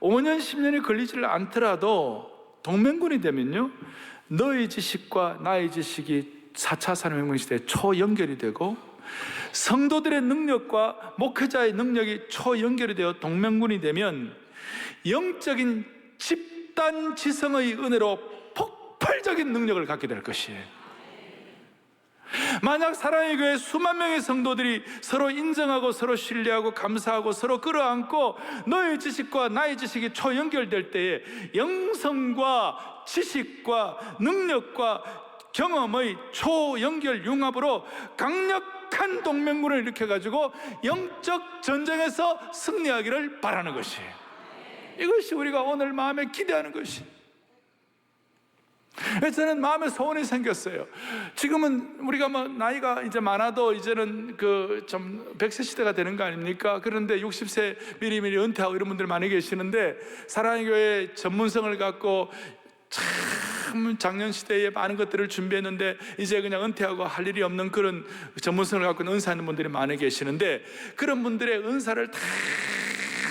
5년, 10년이 걸리지를 않더라도 동맹군이 되면요, 너의 지식과 나의 지식이 4차 산업혁명 시대에 초연결이 되고 성도들의 능력과 목회자의 능력이 초연결이 되어 동맹군이 되면 영적인 집단 지성의 은혜로 폭발적인 능력을 갖게 될 것이에요. 만약 사랑의 교회 수만 명의 성도들이 서로 인정하고 서로 신뢰하고 감사하고 서로 끌어안고 너의 지식과 나의 지식이 초연결될 때에 영성과 지식과 능력과 경험의 초연결 융합으로 강력한 동맹군을 일으켜가지고 영적 전쟁에서 승리하기를 바라는 것이에요. 이것이 우리가 오늘 마음에 기대하는 것이에요. 저는 마음에 소원이 생겼어요. 지금은 우리가 뭐 나이가 이제 많아도 이제는 좀 100세 시대가 되는 거 아닙니까? 그런데 60세 미리미리 은퇴하고 이런 분들 많이 계시는데, 사랑의 교회 전문성을 갖고 참 작년 시대에 많은 것들을 준비했는데 이제 그냥 은퇴하고 할 일이 없는 그런 전문성을 갖고 있는 은사하는 분들이 많이 계시는데, 그런 분들의 은사를 다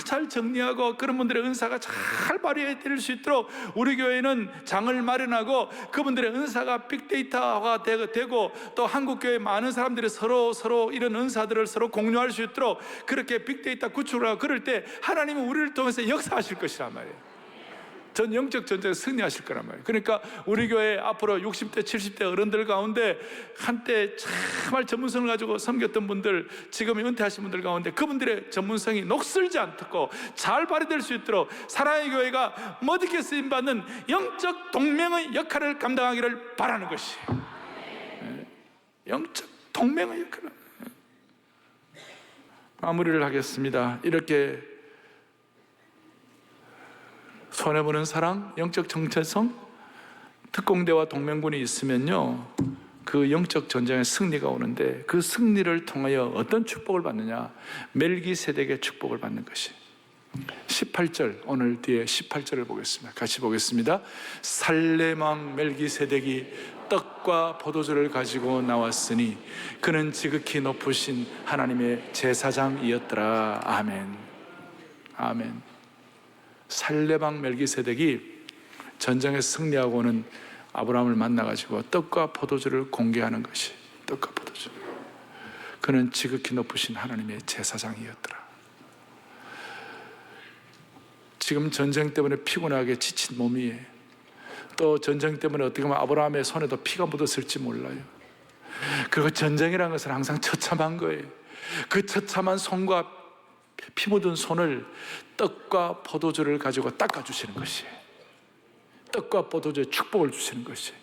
잘 정리하고 그런 분들의 은사가 잘 발휘될 수 있도록 우리 교회는 장을 마련하고 그분들의 은사가 빅데이터화가 되고 또 한국교회 많은 사람들이 서로 이런 은사들을 서로 공유할 수 있도록 그렇게 빅데이터 구축을 하고, 그럴 때 하나님은 우리를 통해서 역사하실 것이란 말이에요. 전 영적 전쟁에 승리하실 거란 말이에요. 그러니까 우리 교회 앞으로 60대 70대 어른들 가운데 한때 정말 전문성을 가지고 섬겼던 분들, 지금 은퇴하신 분들 가운데 그분들의 전문성이 녹슬지 않고 잘 발휘될 수 있도록 사랑의 교회가 멋있게 쓰임받는 영적 동맹의 역할을 감당하기를 바라는 것이에요. 영적 동맹의 역할을. 마무리를 하겠습니다. 이렇게 손해보는 사랑, 영적 정체성, 특공대와 동맹군이 있으면요, 그 영적 전쟁의 승리가 오는데, 그 승리를 통하여 어떤 축복을 받느냐? 멜기세덱의 축복을 받는 것이 18절, 오늘 뒤에 18절을 보겠습니다. 같이 보겠습니다. 살렘 왕 멜기세덱이 떡과 포도주를 가지고 나왔으니 그는 지극히 높으신 하나님의 제사장이었더라. 아멘. 아멘. 살렘 왕 멜기세덱이 전쟁에 승리하고는 아브라함을 만나가지고 떡과 포도주를 공개하는 것이, 떡과 포도주. 그는 지극히 높으신 하나님의 제사장이었더라. 지금 전쟁 때문에 피곤하게 지친 몸이, 또 전쟁 때문에 어떻게 보면 아브라함의 손에도 피가 묻었을지 몰라요. 그리고 전쟁이라는 것은 항상 처참한 거예요. 그 처참한 손과 피 묻은 손을 떡과 포도주를 가지고 닦아주시는 것이에요. 떡과 포도주의 축복을 주시는 것이에요.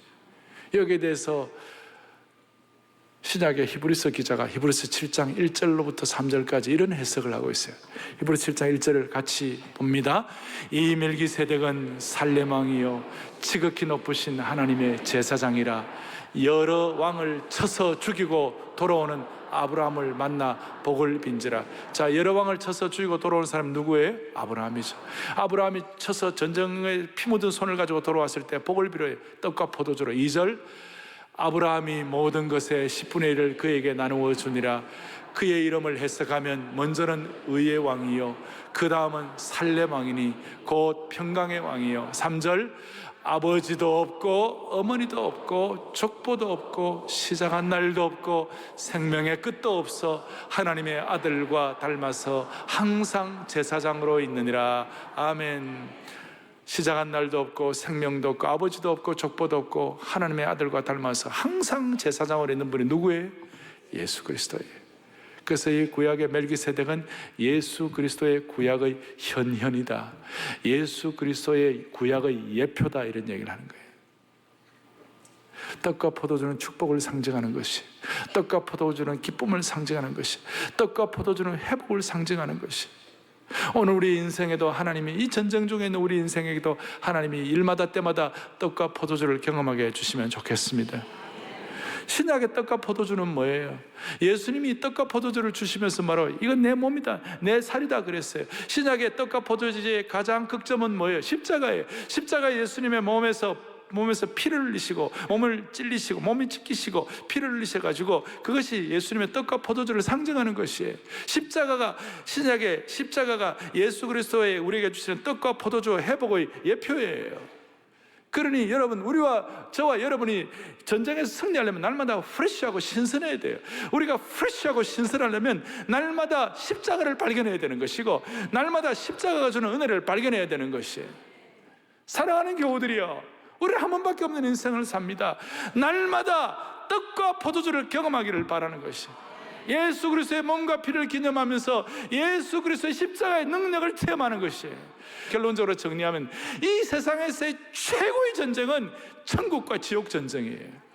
여기에 대해서 신약의 히브리서 기자가 히브리서 7장 1절로부터 3절까지 이런 해석을 하고 있어요. 히브리서 7장 1절을 같이 봅니다. 이 멜기세덱은 살렘 왕이요 지극히 높으신 하나님의 제사장이라 여러 왕을 쳐서 죽이고 돌아오는 아브라함을 만나 복을 빈지라. 자, 여러 왕을 쳐서 죽이고 돌아오는 사람 누구예요? 아브라함이죠. 아브라함이 쳐서 전쟁에 피 묻은 손을 가지고 돌아왔을 때 복을 빌어요. 떡과 포도주로. 2절, 아브라함이 모든 것의 10분의 1을 그에게 나누어 주니라. 그의 이름을 해석하면 먼저는 의의 왕이요 그 다음은 살렘 왕이니 곧 평강의 왕이요. 3절, 아버지도 없고 어머니도 없고 족보도 없고 시작한 날도 없고 생명의 끝도 없어 하나님의 아들과 닮아서 항상 제사장으로 있느니라. 아멘. 시작한 날도 없고 생명도 없고 아버지도 없고 족보도 없고 하나님의 아들과 닮아서 항상 제사장으로 있는 분이 누구예요? 예수 그리스도예요. 그래서 이 구약의 멜기세덱은 예수 그리스도의 구약의 현현이다, 예수 그리스도의 구약의 예표다, 이런 얘기를 하는 거예요. 떡과 포도주는 축복을 상징하는 것이, 떡과 포도주는 기쁨을 상징하는 것이, 떡과 포도주는 회복을 상징하는 것이, 오늘 우리 인생에도 하나님이, 이 전쟁 중에 있는 우리 인생에도 하나님이 일마다 때마다 떡과 포도주를 경험하게 해주시면 좋겠습니다. 신약의 떡과 포도주는 뭐예요? 예수님이 떡과 포도주를 주시면서 말하고 이건 내 몸이다, 내 살이다 그랬어요. 신약의 떡과 포도주의 가장 극점은 뭐예요? 십자가예요. 십자가 예수님의 몸에서 피를 흘리시고 몸을 찔리시고 몸이 찢기시고 피를 흘리셔가지고 그것이 예수님의 떡과 포도주를 상징하는 것이에요. 신약의 십자가가 예수 그리스도의 우리에게 주시는 떡과 포도주 회복의 예표예요. 그러니 여러분, 저와 여러분이 전쟁에서 승리하려면 날마다 프레시하고 신선해야 돼요. 우리가 프레시하고 신선하려면 날마다 십자가를 발견해야 되는 것이고, 날마다 십자가가 주는 은혜를 발견해야 되는 것이에요. 사랑하는 교우들이여, 우리는 한 번밖에 없는 인생을 삽니다. 날마다 떡과 포도주를 경험하기를 바라는 것이, 예수 그리스도의 몸과 피를 기념하면서 예수 그리스도의 십자가의 능력을 체험하는 것이, 결론적으로 정리하면 이 세상에서의 최고의 전쟁은 천국과 지옥 전쟁이에요.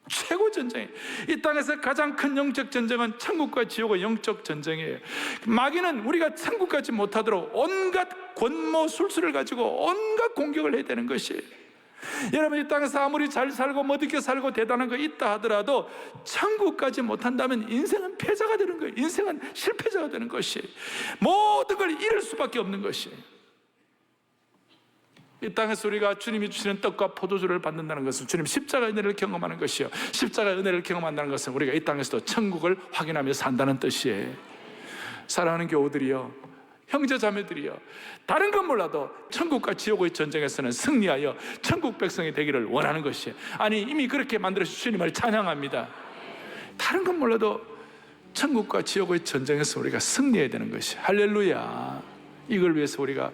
최고 전쟁이에요. 이 땅에서 가장 큰 영적 전쟁은 천국과 지옥의 영적 전쟁이에요. 마귀는 우리가 천국 가지 못하도록 온갖 권모 술수를 가지고 온갖 공격을 해야 되는 것이에요. 여러분, 이 땅에서 아무리 잘 살고 멋있게 살고 대단한 거 있다 하더라도 천국까지 못한다면 인생은 패자가 되는 거예요. 인생은 실패자가 되는 것이에요. 모든 걸 잃을 수밖에 없는 것이에요. 이 땅에서 우리가 주님이 주시는 떡과 포도주를 받는다는 것은 주님 십자가의 은혜를 경험하는 것이요, 십자가의 은혜를 경험한다는 것은 우리가 이 땅에서도 천국을 확인하며 산다는 뜻이에요. 사랑하는 교우들이요, 형제 자매들이요, 다른 건 몰라도 천국과 지옥의 전쟁에서는 승리하여 천국 백성이 되기를 원하는 것이에요. 아니, 이미 그렇게 만들어주신 주님을 찬양합니다. 다른 건 몰라도 천국과 지옥의 전쟁에서 우리가 승리해야 되는 것이에요. 할렐루야. 이걸 위해서 우리가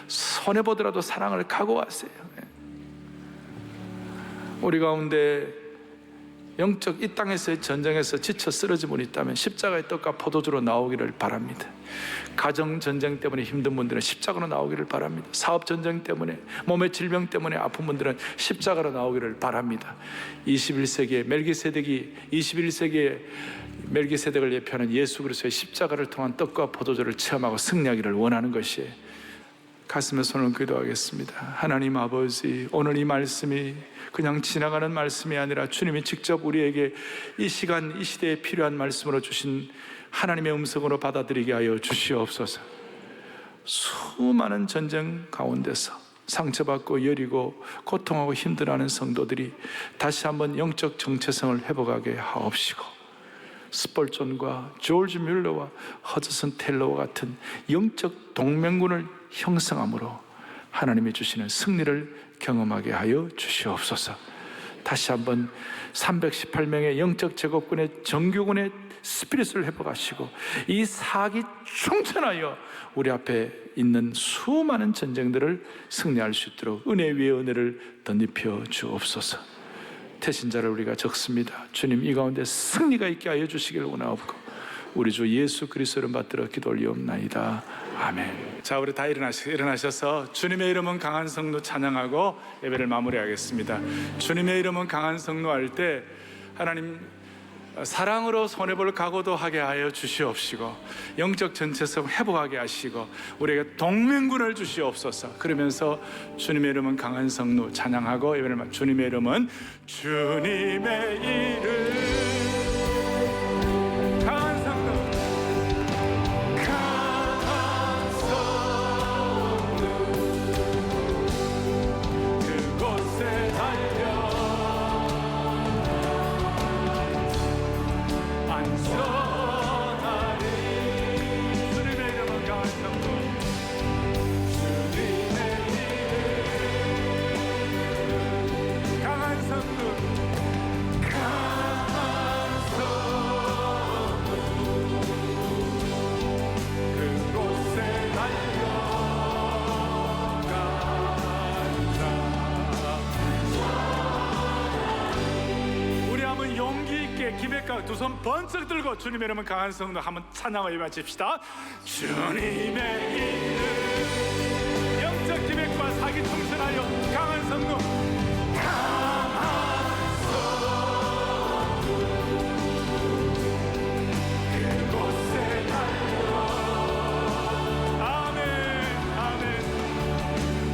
손해보더라도 사랑을 각오하세요. 우리 가운데 영적 이 땅에서의 전쟁에서 지쳐 쓰러진 분이 있다면 십자가의 떡과 포도주로 나오기를 바랍니다. 가정 전쟁 때문에 힘든 분들은 십자가로 나오기를 바랍니다. 사업 전쟁 때문에, 몸의 질병 때문에 아픈 분들은 십자가로 나오기를 바랍니다. 21세기의 멜기세덱을 예표하는 예수 그리스도의 십자가를 통한 떡과 포도주를 체험하고 승리하기를 원하는 것이에요. 가슴에 손을 기도하겠습니다. 하나님 아버지, 오늘 이 말씀이 그냥 지나가는 말씀이 아니라 주님이 직접 우리에게 이 시간 이 시대에 필요한 말씀으로 주신 하나님의 음성으로 받아들이게 하여 주시옵소서. 수많은 전쟁 가운데서 상처받고 여리고 고통하고 힘들어하는 성도들이 다시 한번 영적 정체성을 회복하게 하옵시고, 스펄존과 조지 뮬러와 허드슨 텔러와 같은 영적 동맹군을 형성함으로 하나님이 주시는 승리를 경험하게 하여 주시옵소서. 다시 한번 318명의 영적 제국군의 정규군의 스피릿을 회복하시고 이 사기 충천하여 우리 앞에 있는 수많은 전쟁들을 승리할 수 있도록 은혜 위에 은혜를 덧입혀 주옵소서. 태신자를 우리가 적습니다. 주님, 이 가운데 승리가 있게 하여 주시기를 원하옵고 우리 주 예수 그리스도를 받들어 기도 올리옵나이다. 아멘. 자, 우리 다 일어나셔서 주님의 이름은 강한 성로 찬양하고 예배를 마무리하겠습니다. 주님의 이름은 강한 성로 할 때 하나님 사랑으로 손해볼 각오도 하게 하여 주시옵시고, 영적 전체성 회복하게 하시고 우리에게 동맹군을 주시옵소서. 그러면서 주님의 이름은 강한 성로 찬양하고 예배를 주님의 이름은 주님의 이름 강한 성로 강한 성로 그곳에 달려 안전하리. 주님의 이름은 강한 성로 주님의 이름 강한 성로 강한 성로 그곳에 달려간다. 우리 한번 용기 있게 기백과 두 손 번쩍 들고 주님의 이름은 강한 성로 한번 찬양을 외칩시다. 주님의 이름 영적 기백과 사기 충천하여 강한 성로 강한 성로 그곳에 달려 아멘 아멘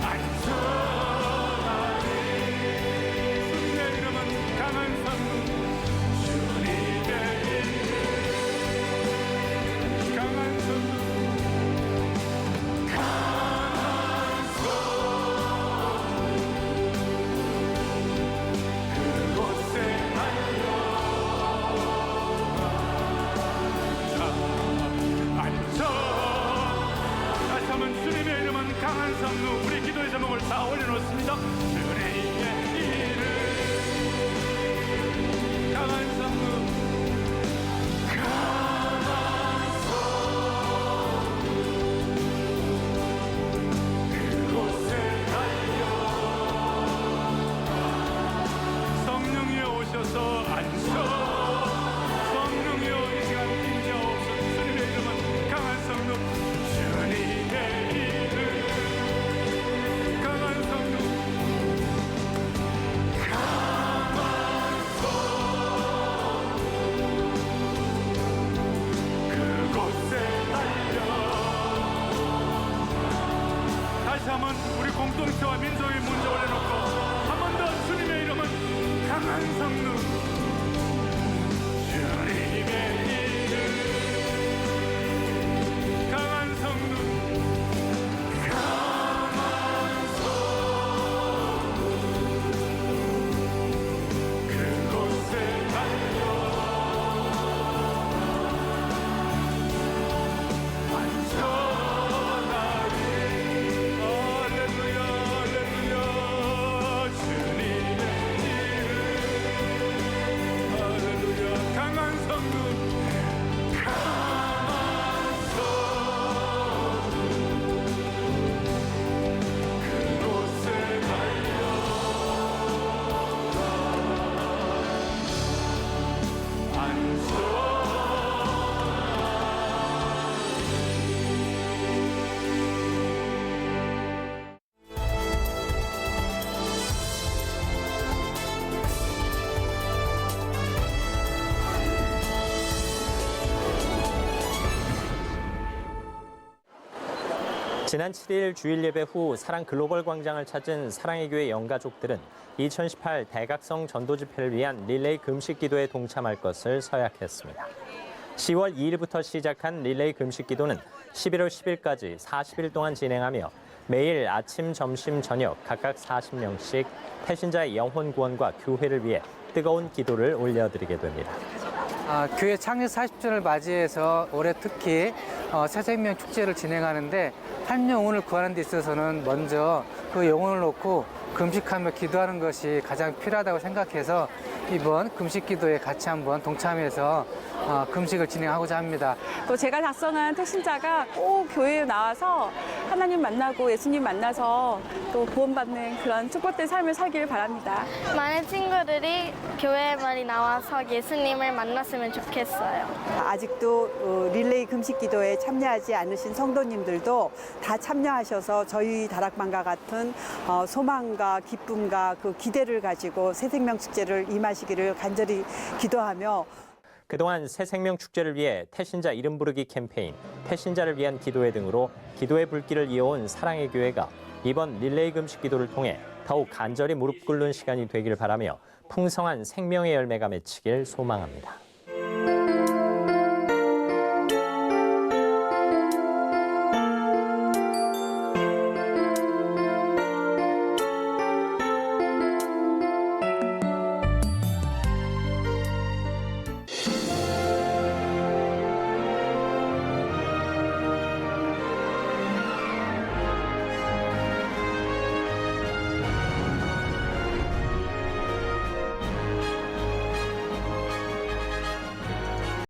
안전하리. 주님의 이름은 강한 성로 주님의 이름 강한 성로 강한 성로 그곳에 달려가 안전. 다시 한번 주님의 이름은 강한 성로, 우리 기도의 제목을 다 올려놓습니다. 주님의 이름 강한 성로 강한 성로 그곳에 달려 성령이 오셔서 다시 한번 우리 공동체와 민족의 문제 올려놓고 한 번 더 주님의 이름은 강한 성령, 주님의 이름 강한 성령, 강한 성령, 그곳에 달려 완전하리. 할렐루야 할렐루야. 주님의 이름 할렐루야. 강한 성령, 강한 성령, 그곳에 달려 지난 7일 주일 예배 후 사랑 글로벌 광장을 찾은 사랑의 교회 영가족들은 2018 대각성 전도 집회를 위한 릴레이 금식 기도에 동참할 것을 서약했습니다. 10월 2일부터 시작한 릴레이 금식 기도는 11월 10일까지 40일 동안 진행하며 매일 아침, 점심, 저녁 각각 40명씩 태신자의 영혼 구원과 교회를 위해 뜨거운 기도를 올려드리게 됩니다. 교회 창립 40주년을 맞이해서 올해 특히 새생명 축제를 진행하는데 한 영혼을 구하는 데 있어서는 먼저 그 영혼을 놓고 금식하며 기도하는 것이 가장 필요하다고 생각해서 이번 금식 기도에 같이 한번 동참해서 금식을 진행하고자 합니다. 또 제가 작성한 택신자가 꼭 교회에 나와서 하나님 만나고 예수님 만나서 또 구원받는 그런 축복된 삶을 살기를 바랍니다. 많은 친구들이 교회에 많이 나와서 예수님을 만났으면 좋겠어요. 아직도 릴레이 금식 기도에 참여하지 않으신 성도님들도 다 참여하셔서 저희 다락방과 같은 소망과 기쁨과 그 기대를 가지고 새생명 축제를 임하시기를 간절히 기도하며 그동안 새생명 축제를 위해 태신자 이름 부르기 캠페인, 태신자를 위한 기도회 등으로 기도의 불길을 이어온 사랑의 교회가 이번 릴레이 금식 기도를 통해 더욱 간절히 무릎 꿇는 시간이 되길 바라며 풍성한 생명의 열매가 맺히길 소망합니다.